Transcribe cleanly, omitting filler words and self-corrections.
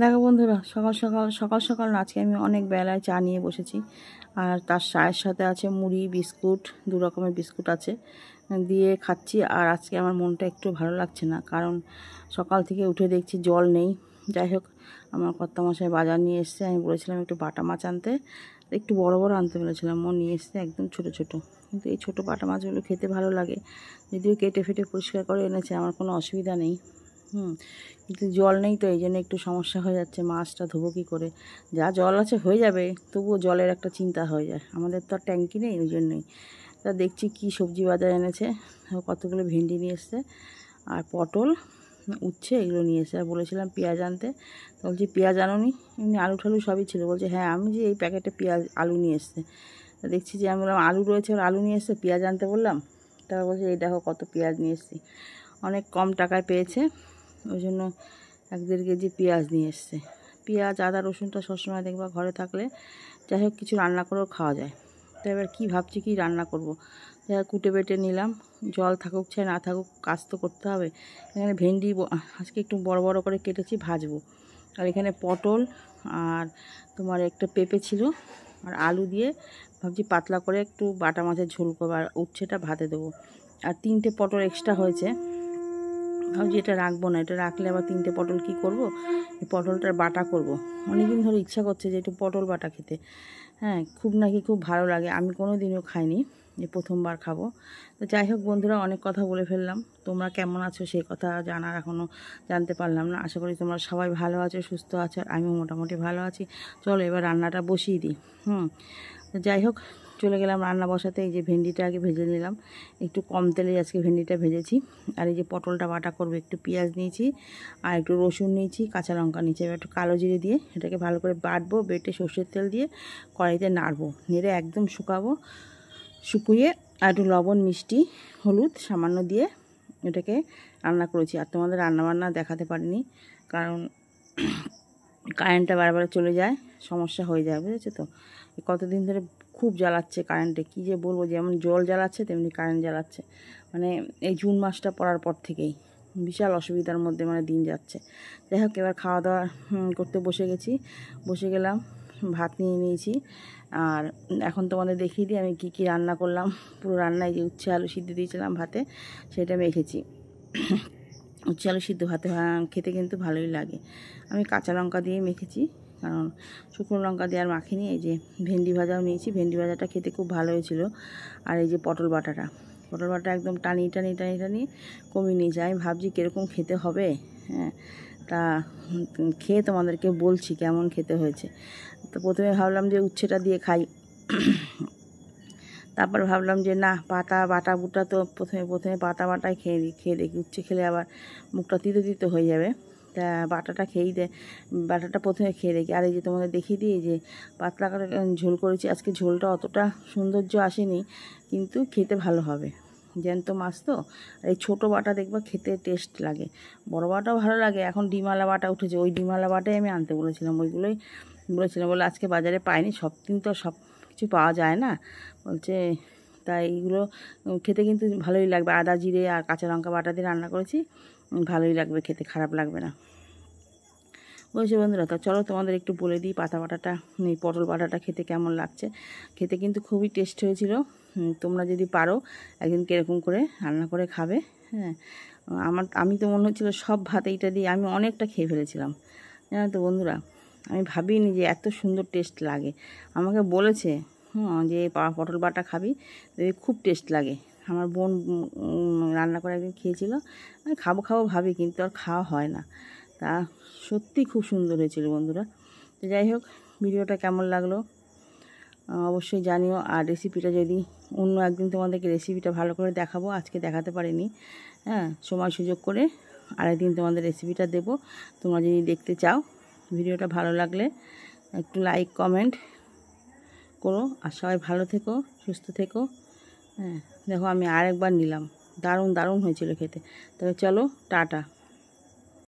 দেখো বন্ধুরা, সকাল সকাল সকাল আজকে আমি অনেক বেলায় চা নিয়ে বসেছি। আর তার চায়ের সাথে আছে মুড়ি, বিস্কুট, 2 রকমের বিস্কুট আছে, দিয়ে খাচ্ছি। আর আজকে আমার মনটা একটু ভালো লাগছে না, কারণ সকাল থেকে উঠে দেখছি জল নেই। যাই হোক, আমার কর্তামশাই বাজার নিয়ে এসছে। আমি বলেছিলাম একটু বাটা মাছ আনতে, একটু বড় বড় আনতে বলেছিলাম, ও নিয়ে এসছে একদম ছোট ছোট। কিন্তু এই ছোটো বাটা মাছগুলো খেতে ভালো লাগে, যদিও কেটে ফেটে পরিষ্কার করে এনেছে, আমার কোনো অসুবিধা নেই। কিন্তু জল নেই, তো এই জন্য একটু সমস্যা হয়ে যাচ্ছে। মাছটা ধোবো কী করে? যা জল আছে হয়ে যাবে, তবুও জলের একটা চিন্তা হয়ে যায়। আমাদের তো আর ট্যাঙ্কি নেই, ওই জন্যই। তা দেখছি কি সবজি বাজার এনেছে, কতগুলো ভেন্ডি নিয়ে এসছে, আর পটল, উচ্ছে, এগুলো নিয়ে এসে। আর বলেছিলাম পেঁয়াজ আনতে, তো বলছি পেঁয়াজ আনোনি, এমনি আলু ঠালু সবই ছিল। বলছে হ্যাঁ, আমি যে এই প্যাকেটে পেঁয়াজ আলু নিয়ে এসছে। তা দেখছি যে আমি বললাম আলু রয়েছে, আর আলু নিয়ে এসছে, পেঁয়াজ আনতে বললাম। তারপর বলছে এই দেখো কত পেঁয়াজ নিয়ে এসছি। অনেক কম টাকায় পেয়েছে, ওই জন্য 1-1.5 কেজি পেঁয়াজ নিয়ে এসছে। পেঁয়াজ, আদা, রসুনটা সবসময় দেখবা ঘরে থাকলে যাই হোক কিছু রান্না করেও খাওয়া যায়। তো এবার কী ভাবছি কী রান্না করব। যাই হোক কুটে বেটে নিলাম, জল থাকুক চাই না থাকুক, কাজ তো করতে হবে। এখানে ভেন্ডি আজকে একটু বড় বড় করে কেটেছি, ভাজবো। আর এখানে পটল আর তোমার একটা পেঁপে ছিল, আর আলু দিয়ে ভাবছি পাতলা করে একটু বাটা মাছের ঝোল করবো, আর উচ্ছেটা ভাতে দেবো। আর 3টে পটল এক্সট্রা হয়েছে, ভাবছি এটা রাখবো না, এটা রাখলে আবার 3টে পটল কি করব, এই পটলটার বাটা করব। অনেকদিন ধরে ইচ্ছা করছে যে একটু পটল বাটা খেতে। হ্যাঁ, খুব নাকি খুব ভালো লাগে, আমি কোনো দিনও খাইনি, যে প্রথমবার খাবো। তো যাই হোক বন্ধুরা, অনেক কথা বলে ফেললাম। তোমরা কেমন আছো সেই কথা এখনও জানতে পারলাম না। আশা করি তোমরা সবাই ভালো আছো, সুস্থ আছো, আর আমিও মোটামুটি ভালো আছি। চলো এবার রান্নাটা বসিয়ে দিই। যাই হোক, চলে গেলাম রান্না বসাতে। এই যে ভেন্ডিটা আগে ভেজে নিলাম, একটু কম তেলে আজকে ভেন্ডিটা ভেজেছি। আর এই যে পটলটা বাটা করবো, একটু পেঁয়াজ নিয়েছি, আর একটু রসুন নিয়েছি, কাঁচা লঙ্কা নিয়েছি। এবার একটু কালো জিরে দিয়ে এটাকে ভালো করে বাটবো, বেটে সর্ষের তেল দিয়ে কড়াইতে নাড়বো, নেড়ে একদম শুকাবো। শুকিয়ে আর একটু লবণ, মিষ্টি, হলুদ সামান্য দিয়ে এটাকে রান্না করেছি। আর তোমাদের রান্নাবান্না দেখাতে পারিনি, কারণ কারেন্টটা বারবার চলে যায়, সমস্যা হয়ে যায়, বুঝেছো তো। কতদিন ধরে খুব জ্বালাচ্ছে কারেন্টে, কী যে বলবো, যেমন জল জ্বালাচ্ছে তেমনি কারেন্ট জ্বালাচ্ছে। মানে এই জুন মাসটা পড়ার পর থেকেই বিশাল অসুবিধার মধ্যে দিন যাচ্ছে। যাই হোক, এবার খাওয়া দাওয়া করতে বসে গেলাম, ভাত নিয়ে নিয়েছি। আর এখন তোমাদের দেখিয়ে দিই আমি কি রান্না করলাম। পুরো রান্নায় যে উচ্ছে আলু সিদ্ধ দিয়েছিলাম ভাতে, সেটা মেখেছি। উচ্ছে আলু সিদ্ধ ভাতে খেতে কিন্তু ভালোই লাগে। আমি কাঁচা লঙ্কা দিয়ে মেখেছি, কারণ শুকনো লঙ্কা দিয়ে আর মাখিনি। এই যে ভেন্ডি ভাজাও নিয়েছি, ভেন্ডি ভাজাটা খেতে খুব ভালো হয়েছিল। আর এই যে পটল বাটা একদম টানিয়ে কমিয়ে নিয়েছি। আমি ভাবছি কীরকম খেতে হবে। হ্যাঁ, তা খেয়ে তোমাদেরকে বলছি কেমন খেতে হয়েছে। তো প্রথমে ভাবলাম যে উচ্ছেটা দিয়ে খাই, তারপর ভাবলাম যে না, বাটা বুটা তো প্রথমে পাতা বাটাই খেয়ে দেখি। উচ্ছে খেলে আবার মুখটা তিতো হয়ে যাবে, তা বাটাটা প্রথমে খেয়ে দেখি। আর এই যে তোমাদের দেখিয়ে দিই, যে পাতলা করে ঝোল করেছি। আজকে ঝোলটা অতটা সৌন্দর্য আসেনি, কিন্তু খেতে ভালো হবে, জ্যান্ত মাছ তো। আর এই ছোটো বাটা দেখবা খেতে টেস্ট লাগে, বড় বাটাও ভালো লাগে। এখন ডিমালা বাটা উঠেছে, ওই ডিমালা বাটাই আমি আনতে বলেছিলাম, ওইগুলোই বলে আজকে বাজারে পাইনি। সব দিন তো সব কিছু পাওয়া যায় না, বলছে। তাই এইগুলো খেতে কিন্তু ভালোই লাগবে। আদা জিরে আর কাঁচা লঙ্কা বাটা দিয়ে রান্না করেছি, ভালোই লাগবে খেতে, খারাপ লাগবে না। বলছি বন্ধুরা, তা চলো তোমাদের একটু বলে দিই পাতা বাটাটা, এই পটল বাটাটা খেতে কেমন লাগছে। খেতে কিন্তু খুবই টেস্ট হয়েছিল। তোমরা যদি পারো একদিন কীরকম করে রান্না করে খাবে। হ্যাঁ, আমি তো মনে হচ্ছিলো সব ভাত এইটা দিয়ে আমি অনেকটা খেয়ে ফেলেছিলাম, জানো তো বন্ধুরা। আমি ভাবিনি যে এত সুন্দর টেস্ট লাগে। আমাকে বলেছে যে পটল বাটা খাবি, খুব টেস্ট লাগে। আমার বোন রান্না করে একদিন খেয়েছিল, আমি খাবো ভাবি, কিন্তু আর খাওয়া হয় না। তা সত্যি খুব সুন্দর হয়েছিল বন্ধুরা। তো যাই হোক, ভিডিওটা কেমন লাগলো অবশ্যই জানিও। আর রেসিপিটা যদি অন্য একদিন তোমাদেরকে রেসিপিটা ভালো করে দেখাবো, আজকে দেখাতে পারিনি। হ্যাঁ, সময় সুযোগ করে আরেকদিন তোমাদের রেসিপিটা দেবো। তোমরা যদি দেখতে চাও, ভিডিওটা ভালো লাগলে একটু লাইক কমেন্ট করো। আর সবাই ভালো থেকো, সুস্থ থেকো। হ্যাঁ, দেখো আমি আরেকবার নিলাম, দারুণ হয়েছিল খেতে। তবে চলো, টাটা।